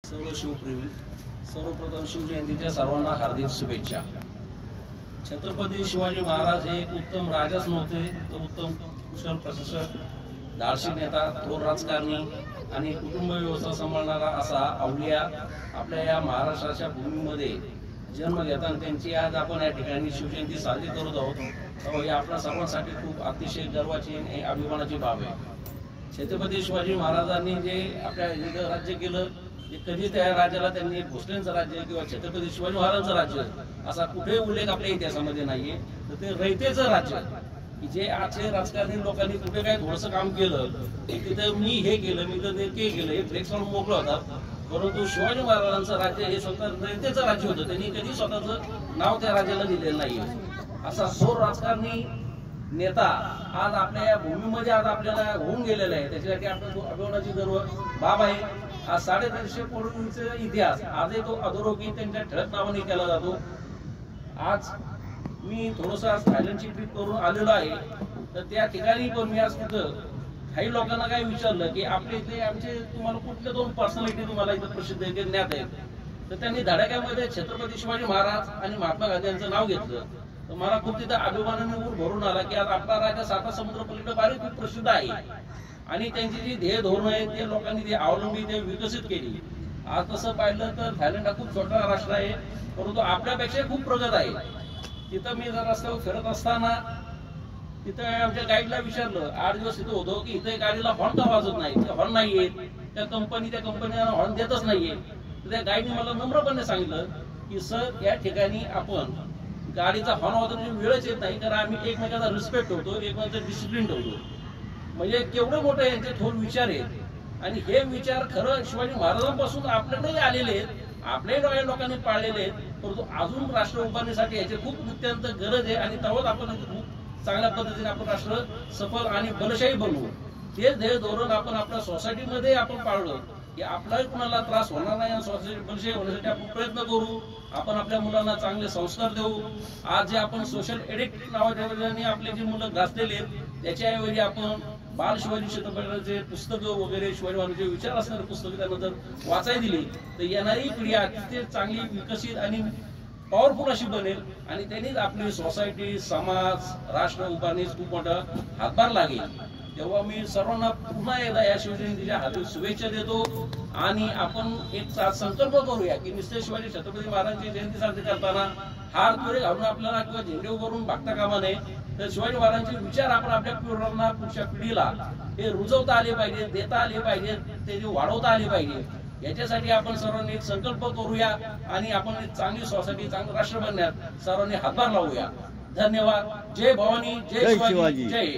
सर्व शिवप्रेमी सर्वप्रथम शिवजयंतीच्या सर्वांना हार्दिक शुभेच्छा। छत्रपती शिवाजी महाराज हे उत्तम राजाच नव्हते तर उत्तम कुशल प्रशासक, धाडसी नेता, थोर राजकारणी आणि कुटुंब व्यवस्था सांभाळणारा असा अवलिया आपल्या या महाराष्ट्राच्या भूमीमध्ये जन्म घेताना त्यांची आज आपण या ठिकाणी शिवजयंती साजरी करत आहोत। ही आपल्या सर्वांसाठी खूप अतिशय गर्वाची आणि अभिमानाची बाब आहे। छत्रपती शिवाजी महाराजांनी जे आपल्या राज्य केलं, कधी त्या राज्याला त्यांनी भोसलेंचं राज्य किंवा छत्रपती शिवाजी महाराजांचं राज्य असा कुठेही उल्लेख आपल्या इतिहासामध्ये नाहीये। तर ते रयतेचं राज्य की जे आजचे राजकारणी लोकांनी कुठे काय थोडंसं काम केलं की तिथं मी हे केलं, मी तर ते केलं, हे फ्लेक्स म्हणून मोकळं होतात, परंतु शिवाजी महाराजांचं राज्य हे स्वतः रयतेचं राज्य होतं। त्यांनी कधी स्वतःचं नाव त्या राज्याला दिलेलं नाहीये। असा थोर राजकारणी नेता आज आपल्या या भूमीमध्ये आज आपल्याला होऊन गेलेला आहे, त्याच्यासाठी आपण अभिमानाची गर्व बाब आहे। आज 350 पूर्वीचा इतिहास आजही तो अधोरेखित त्यांच्या ठळक नावाने केला जातो। आज मी थोडंसं आज थायलंडची ट्रिप करून आलेलो आहे, तर त्या ठिकाणी पण मी आज तिथं काही लोकांना काय विचारलं की आपल्या इथे आमचे तुम्हाला कुठल्या दोन पर्सनॅलिटी तुम्हाला इथं प्रसिद्ध आहे ज्ञात आहेत, तर त्यांनी धडाक्यामध्ये छत्रपती शिवाजी महाराज आणि महात्मा गांधी यांचं नाव घेतलं। तर मला खूप तिथं अभिमानाने ऊर भरून आला की आज आपला राज्य 7 समुद्र पलीकडे फारच खूप प्रसिद्ध आहे आणि त्यांची जी ध्येय धोरण आहे ते लोकांनी ते अवलंबी ते विकसित केली। आज तसं पाहिलं तर थायलंड हा खूप छोटा राष्ट्र आहे, परंतु आपल्यापेक्षा खूप प्रगत आहे। तिथं मी जर रस्त्यावर फिरत असताना तिथं आमच्या गाईडला विचारलं, 8 दिवस तिथं होतो की इथे गाडीला हॉर्न का वाजत नाही, हॉर्न नाहीये, त्या कंपनीला हॉर्न देतच नाहीये। तर त्या गाईडने मला नम्रपणे सांगितलं की सर या ठिकाणी आपण गाडीचा हॉर्न वाजवण्याची वेळच येत नाही, कारण आम्ही एकमेकांचा रिस्पेक्ट ठेवतो, एकमेकांचा डिसिप्लिन ठेवतो। म्हणजे केवढे मोठे यांचे थोर विचार आहेत आणि हे विचार खरं शिवाजी महाराजांपासून आपल्याकडे आलेले आहेत, आपल्याही लोकांनी पाळलेले आहेत, परंतु अजून राष्ट्र उभारणीसाठी याची खूप नित्यांत गरज आहे आणि तेव्हाच आपण खूप चांगल्या पद्धतीने आपण राष्ट्र सफल आणि बलशाही बनवू। ते ध्येय धोरण आपण आपल्या सोसायटीमध्ये आपण पाळलं की आपलाही कुणाला त्रास होणार नाही आणि सोसायटी बलशाही होण्यासाठी आपण प्रयत्न करू। आपण आपल्या मुलांना चांगले संस्कार देऊ। आज जे आपण सोशल एडिक्ट नावाच्या आपले जी मुलं गाजलेले आहेत त्याच्याऐवजी आपण बाल शिवाजी छत्रपतीचे पुस्तकं वगैरे शिवाजी महाराजांचे विचार असणारे पुस्तकं त्यांना जर वाचायला दिली तर येणारी पिढी अतिशय चांगली विकसित आणि पॉवरफुल अशी बनेल आणि त्यांनीच आपली सोसायटी, समाज, राष्ट्र उभारणीस खूप मोठा हातभार लागेल। तेव्हा मी सर्वांना पुन्हा एकदा या शिवजयंतीच्या हार्दिक शुभेच्छा देतो आणि आपण एक संकल्प करूया की नुसते शिवाजी छत्रपती महाराजांची जयंती साजरी करताना हार तुरे घालून आपल्याला किंवा झेंडे उभारून भागता कामा नये, तर शिवाजी महाराजांचे विचार आपण आपल्या पिढ्यांना, पुढच्या पिढीला हे रुजवता आले पाहिजे, देता आले पाहिजे, ते वाढवता आले पाहिजे। याच्यासाठी आपण सर्वांनी एक संकल्प करूया आणि आपण एक चांगली सोसायटी, चांगलं राष्ट्र बनण्यात सर्वांनी हातभार लावूया। धन्यवाद। जय भवानी, जय शिवाजी, जय